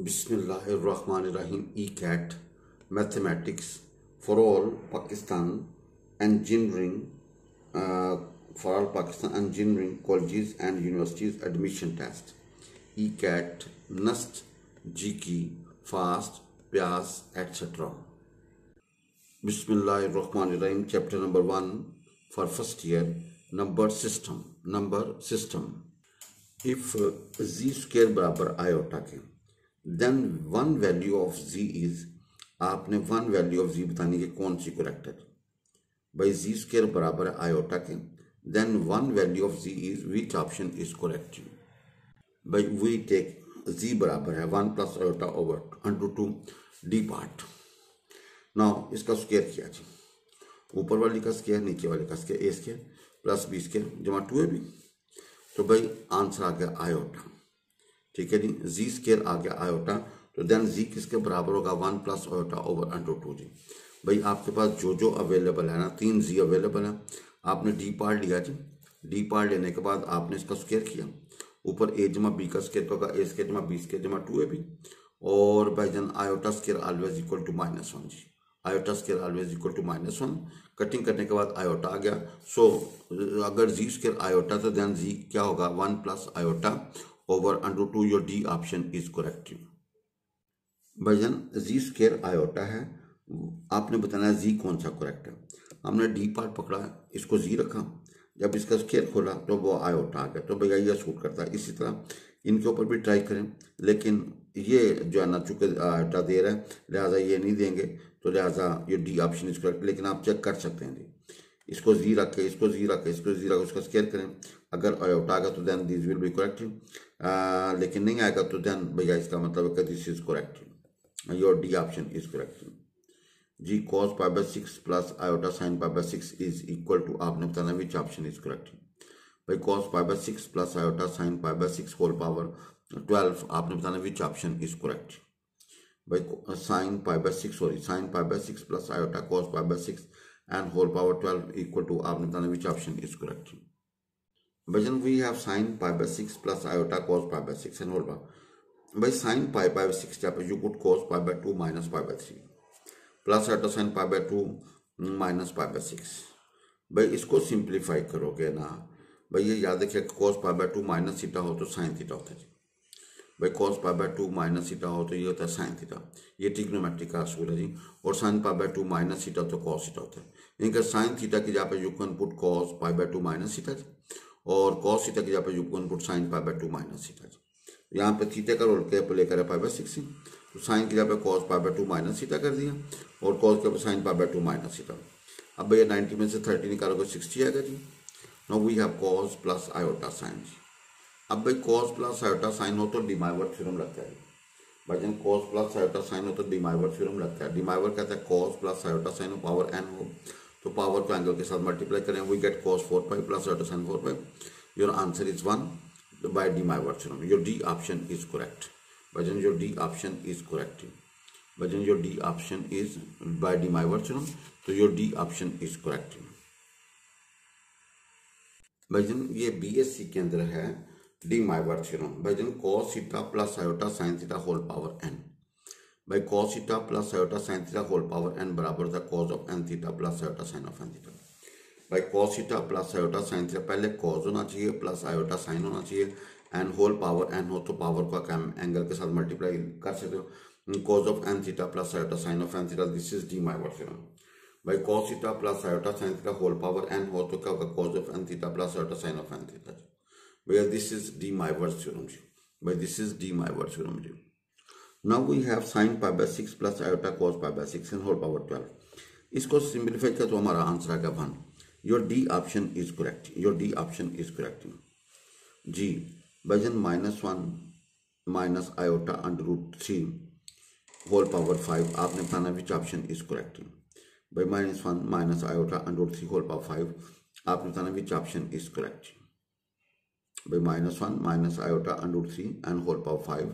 बिस्मिल्लाहिर्रहमानिर्रहीम ECAT mathematics for all Pakistan engineering colleges and universities admission test ECAT NUST GK FAST PIAS etc. Bismillahirrahmanirrahim. Chapter number 1 for first year. Number system. If z square बराबर iota के then one value of z is, आपने one value of z बतानी है कौन C correct है भाई. z square बराबर है आयोटा के then one value of z is which option is correct भाई. we take z बराबर है 1 plus iota over under 2 d part. Now इसका स्क्वायर किया जी, ऊपर वाली का स्क्वायर नीचे वाले का square a square plus b square जमा 2ab. तो भाई आंसर आ गया आयोटा. ठीक है जी, जी स्क्वायर आ गया आयोटा. तो देन जी किसके बराबर होगा 1 प्लस आयोटा ओवर अंडर 2 जी. भाई आपके पास जो अवेलेबल है ना, 3 जी अवेलेबल है. आपने डी पार्ट लिया जी, डी पार्ट लेने के बाद आपने इसका स्क्वायर किया. ऊपर ए जमा बी का स्क्वायर होगा ए स्क्वायर जमा बी स्क्वायर जमा 2ab. और भाई जन iota square always equal to -1 जी. Iota square always equal to -1. Cutting करने के बाद आयोटा आ गया. सो अगर जी स्क्वायर आयोटा तो देन जी क्या होगा 1 plus iota over under 2. Your D option is correct. भाईजान जी स्क्वायर आयोटा है, आपने बताना है जी कौन सा करेक्ट है. हमने डी पार्ट पकड़ा, इसको जी रखा, जब इसका स्क्वायर खोला तो वो आयोटा आ गया. तो भैया ये सूट करता है. इसी तरह इनके ऊपर भी ट्राई करें, लेकिन ये जो है ना चूंकि आयोटा दे रहा है लिहाजा ये नहीं देंगे, तो लिहाजा ये डी ऑप्शन इज करेक्ट. लेकिन आप चेक कर सकते हैं जी, इसको जी रख के इसको जी रख के इसको जी रख उसका स्क्वायर करें. अगर आयोटा आएगा तो then this will be correct. लेकिन नहीं आएगा तो देन भैया इसका मतलब है this is correct. Your D option is correct जी. cos pi by 6 plus iota sine pi by 6 is equal to, आपने बताना विच ऑप्शन इज करेक्ट भाई. cos pi by 6 plus iota sine pi by 6 whole power 12, आपने बताना which option is correct भाई. Sine pi by 6 plus iota cos pi by 6 and whole power 12 equal to, आपने बताना which option is correct. Then we have sin pi by 6 plus iota cos pi by 6 and whole power. By sin pi by 6 you put cos pi by 2 minus pi by 3 plus iota sin pi by 2 minus pi by 6. भाई इसको simplify करोगे ना भाई, ये याद रखिए cos pi by 2 minus theta हो तो sin थीटा होता है जी. भाई cos pi by 2 minus theta हो तो ये होता है sin थीटा. ये ट्रिग्नोमेट्रिक का असूल है जी. और sin pi by 2 minus theta तो cos थीटा होता है. इनका sin थीटा की जगह पे you can put cos pi by 2 minus theta जी, और cos थीटा की जगह पे you can put sin pi by 2 minus theta जी. यहाँ पे थीटा का रोल कैप लेकर है pi by 6, तो sin की जगह पे cos pi by 2 minus theta कर दिया और cos के ऊपर sin pi by 2 minus theta. अब भैया 90 में से 30 निकालोगे 60 आएगा जी. Now we have cos plus iota sin जी. अब भाई cos प्लस आयोटा साइन हो तो डिमाइवर थ्योरम लगता है भाई. जन cos प्लस आयोटा साइन हो तो डिमाइवर थ्योरम लगता है. डिमाइवर कहता है cos प्लस आयोटा साइन हो पावर n हो तो पावर को एंगल के साथ मल्टीप्लाई करें. We get cos 4 pi plus iota sine 4 pi. Your answer is 1 by De Moivre theorem. Your D option is correct भाईजन. Your D option is correct भाईजन. Your D option is by De Moivre theorem, तो your D option is correct भाईजन. ये BSc के अंदर है De Moivre theorem भाईजन. cos theta plus iota sine theta whole power n भाई. cos theta plus iota sine theta whole power n बराबर था cos of n theta plus iota sine of n theta भाई. cos theta plus iota sine theta, पहले cos होना चाहिए plus iota sign होना चाहिए, n whole power n हो तो पावर का एंगल के साथ मल्टीप्लाई कर सकते हो. cos of n theta plus iota sine of n theta, this is de Moivre theorem भाई. cos theta plus iota sine theta whole power n हो तो क्या होगा cos of n theta plus iota sine of n theta भैया. This is de Moivre theorem जी भाई. This is de Moivre theorem जी. Now we have sin pi by 6 plus iota cos pi by 6 and whole power 12. इसको simplify किया तो हमारा answer आ गया 1. Your D option is correct. Your D option is correct जी. भाईजन -1 minus iota under root 3 whole power 5, आपने बताना विच ऑप्शन इज करेक्ट भाई. -1 minus iota under root 3 whole power 5, आपने बताना विच ऑप्शन इज करेक्ट भाई. -1 minus iota under root 3 and whole power 5.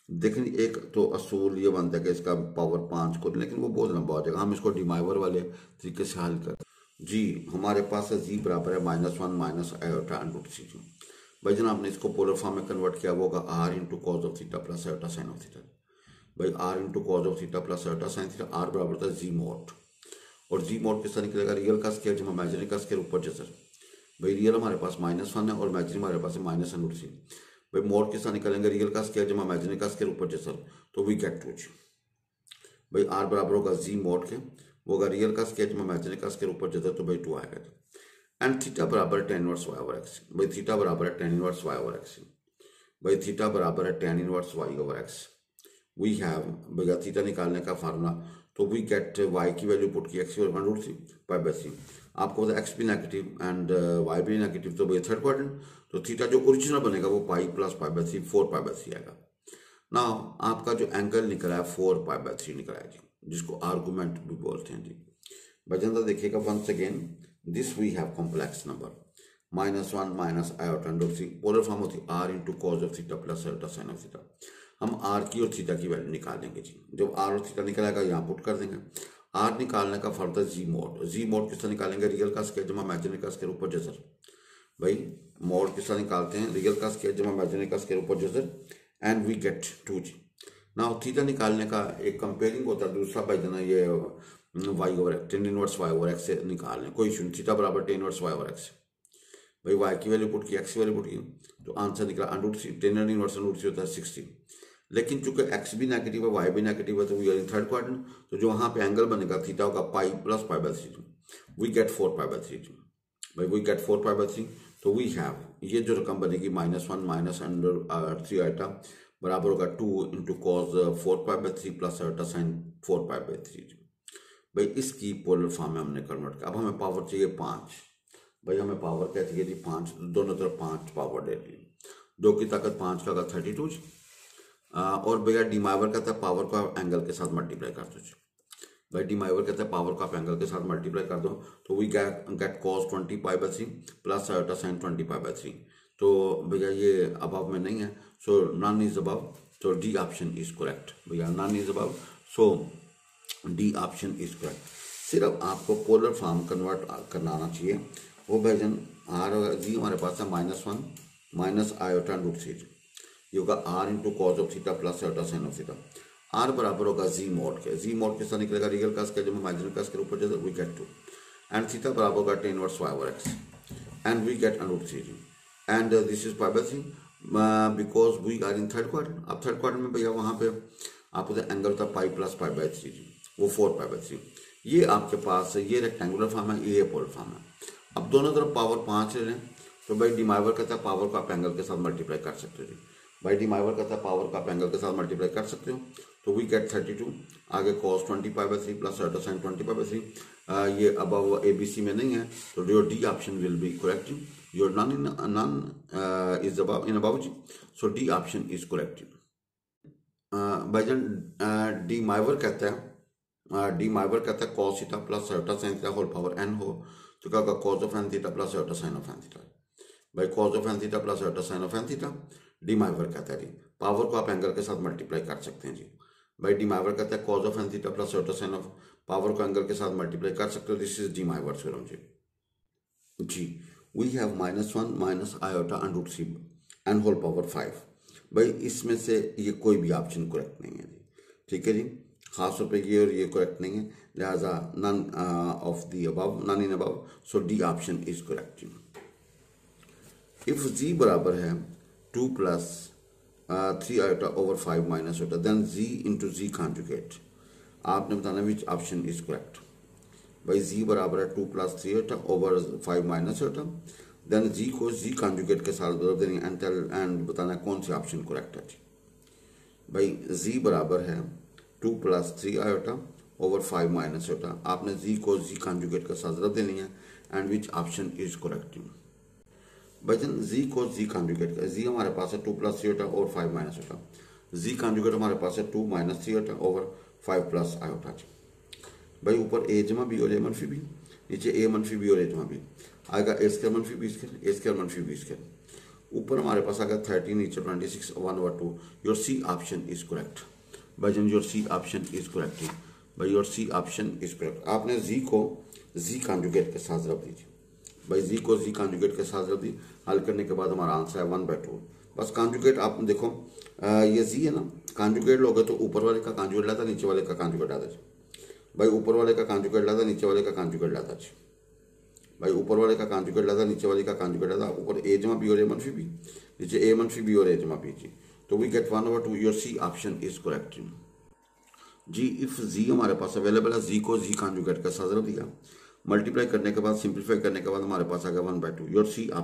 देखें एक तो असूल ये बनता है कि इसका पावर 5 को, लेकिन वो बहुत लंबा हो जाएगा. हम इसको डिमाइवर वाले तरीके से हल कर जी. हमारे पास है जी बराबर है -1 माइनस आयोटा अंडर रूट 3 भाई. जन आपने इसको पोलर फॉर्म में कन्वर्ट किया होगा r into cos of theta plus iota sine of theta. भाई R into cos of theta plus iota sine theta, R बराबर था जी मॉड, और जी मॉड किस तरह निकलेगा, रियल का स्क्वायर जमा इमेजिनरी का स्क्वायर ऊपर जैसा। भाई रियल हमारे पास -1 है और इमेजिनरी हमारे पास है -√3। भाई मॉड किस तरह निकलेंगे, रियल का स्क्वायर जमा इमेजिनरी का स्क्वायर ऊपर जैसा, तो वी गेट 2 जी। भाई आर बराबर होगा जी मॉड के, वो होगा रियल का स्क्वायर जमा इमेजिनरी का स्क्वायर ऊपर जैसा, तो भाई 2 आएगा। एंड थीटा बराबर है tan inverse y over x। भाई थीटा बराबर है tan inverse y over x। भाई थीटा बराबर है tan inverse y over x। We have भैया थीटा निकालने का फार्मूला, तो वी गेट y की वैल्यू पुट की x √3 पाई/3। आपको पता x भी नेगेटिव एंड y भी नेगेटिव, तो भाई थर्ड क्वाड्रेंट, तो थीटा जो ओरिजिनल बनेगा वो पाई प्लस पाई/3 4 पाई/3 आएगा। ना आपका जो एंगल निकला है 4 पाई/3 निकला है जी, जिसको आर्गुमेंट भी बोलते हैं जी। बजंदा देखिएगा once again, this we have complex number -1 minus iota √3, polar form होती है r into cos of theta plus iota sine of theta. हम r की और थीटा की वैल्यू निकालेंगे जी। जब r और थीटा निकलेगा यहाँ पुट कर देंगे। r निकालने का फर्द है जी मोड। जी मोड किस तरह निकालेंगे, रियल का स्क्वायर जमा इमेजिनरी का स्क्वायर ऊपर जैसा। भाई मोड किस तरह निकालते हैं, रियल का स्क्वायर जमा इमेजिनरी का स्क्वायर ऊपर जैसा, एंड वी गेट 2 जी। नाउ थीटा निकालने का एक कंपेयरिंग होता है, दूसरा भाई देना ये y over x, tan inverse y over x से निकाल लें, कोई इशू। थीटा बराबर tan inverse y over x। भाई y की वैल्यू पुट की, x की वैल्यू पुट की, तो आंसर निकला √3। tan इनवर्स √3 होता है 60। लेकिन चूंकि x भी नेगेटिव है, y भी नेगेटिव है, तो we are in third quadrant, तो जो वहां पे एंगल बनेगा थीटा होगा पाई प्लस पाई/3, वी गेट 4 पाई/3। भाई वी गेट 4 पाई/3, तो वी हैव ये जो रकम बनेगी -1 माइनस √3 आइटा बराबर होगा 2 into cos 4 pi plus iota sine 4 पाई/3। भाई इसकी पोलर फॉर्म में हमने कन्वर्ट किया। अब हमें पावर चाहिए 5। भाई हमें पावर क्या चाहिए जी 5, दोनों तरफ 5 पावर दे दी। 2 की ताकत 5 का 32। और भैया डीमाइवर कहता है पावर को आप एंगल के साथ मल्टीप्लाई कर दो। भाई डीमाइवर कहता है पावर को आप एंगल के साथ मल्टीप्लाई कर दो, तो we get cos 20 पाई/3 plus iota sine 20 pi. तो भैया ये अबव में नहीं है, सो नन इज अबव, तो डी ऑप्शन इज करेक्ट। भैया none is above, so D option is correct. सिर्फ आपको पोलर फॉर्म कन्वर्ट करना आना चाहिए। वो भाईजन आर जी हमारे पास है -1 माइनस आयोटा √3, ये होगा r into cos of theta plus iota sine of theta. r बराबर होगा जी मोड के, जी मोड के साथ निकलेगा रियल का स्क्वायर जब इमेजिनरी का स्क्वायर ऊपर जाता है, वी गेट 2, एंड थीटा बराबर होगा tan inverse y over x, and we get √3, and this is pi because we are in third quadrant. अब थर्ड क्वाड्रेंट में भैया वहां पे आपको एंगल था पाई प्लस पाई/3, वो 4 पाई/3। ये आपके पास ये रेक्टेंगुलर फॉर्म है, ये पोलर फॉर्म है। अब दोनों तरफ पावर 5 ले लें, तो भाई डीमाइवर कहता है पावर को आप एंगल के साथ मल्टीप्लाई कर सकते हो। भाई डीमाइवर कहता है पावर को आप एंगल के साथ मल्टीप्लाई कर सकते हो, तो वी गेट 32। आगे cos 20 पाई/3 प्लस आयोटा साइन 20 पाई/3। ये अबव ABC में नहीं है, तो your D option will be correct. Your none is above in above जी, so D option is correct. भाईजान डीमाइवर कहता है cos theta plus iota sine theta whole power n हो, तो क्या होगा cos of n theta plus iota sine of n theta. भाई cos of n theta plus iota sine of n theta, डीमाइवर कहता है जी पावर को आप एंगल के साथ मल्टीप्लाई कर सकते हैं जी। भाई डीमाइवर कहता है cos of n theta plus iota sine of, power को एंगल के साथ मल्टीप्लाई कर सकते हो, दिस इज डीमाइवर थ्योरम जी। We have -1 minus iota √3 n whole power 5। भाई इसमें से ये कोई भी ऑप्शन करेक्ट नहीं है जी, ठीक है जी। खास तौर पे ये और ये करेक्ट नहीं है, लिहाजा none of the above, none in above, so D option is correct. If G बराबर है 2 plus 3 iota over 5 minus iota, then G into G conjugate. आपने बताना विच ऑप्शन इज करेक्ट। भाई जी बराबर है 2 plus 3 iota over 5 minus iota, then G को G conjugate के साथ बदल देंगे एंड बताना कौन सी ऑप्शन करेक्ट है। भाई जी बराबर है 2 plus 3 iota over 5 minus iota, आपने जी को जी कॉन्जुगेट के साथ बदल देनी है, and which option is correct. भाईजान जी को जी कॉन्जुगेट का, जी हमारे पास है 2 plus 3 iota over 5 minus iota, G conjugate हमारे पास है 2 minus 3 iota over 5 plus iota. भाई ऊपर ए जमा बी और ए मनफी बी, नीचे ए मनफी बी और ए जमा बी, आएगा ए स्क्वायर मनफी बी स्क्वायर, ए स्क्वायर मनफी बी स्क्वायर। ऊपर हमारे पास आएगा 13, नीचे 26, 1 over 2। Your C option is correct. भाईजान your C option is correct. भाई your C option is correct. आपने जी को जी कॉन्जुगेट के साथ रख दीजिए। भाई जी को जी कॉन्जुगेट के साथ रख दी, हल करने के बाद हमारा आंसर है 1/2। बस कॉन्जुगेट आप देखो, ये जी है ना, कॉन्जुगेट लोगे तो ऊपर वाले का कॉन्जुगेट लाता, नीचे वाले का कॉन्जुगेट लाता जी भाई, ऊपर वाले का कॉन्जुगेट लाता, नीचे वाले का कॉन्जुगेट लाता जी भाई, ऊपर वाले का कॉन्जुगेट लाता, नीचे वाले का कॉन्जुगेट लाता, ऊपर ए जमा बी और ए मनफी बी, नीचे ए मनफी बी और ए जमा बी जी। तो we get 1/2, your C option is correct जी। इफ जी हमारे पास अवेलेबल है, जी को जी कॉन्जुगेट का साथ दिया, मल्टीप्लाई करने के बाद सिंप्लीफाई करने के बाद हमारे पास आ गया 1/2, योर सी ऑप्शन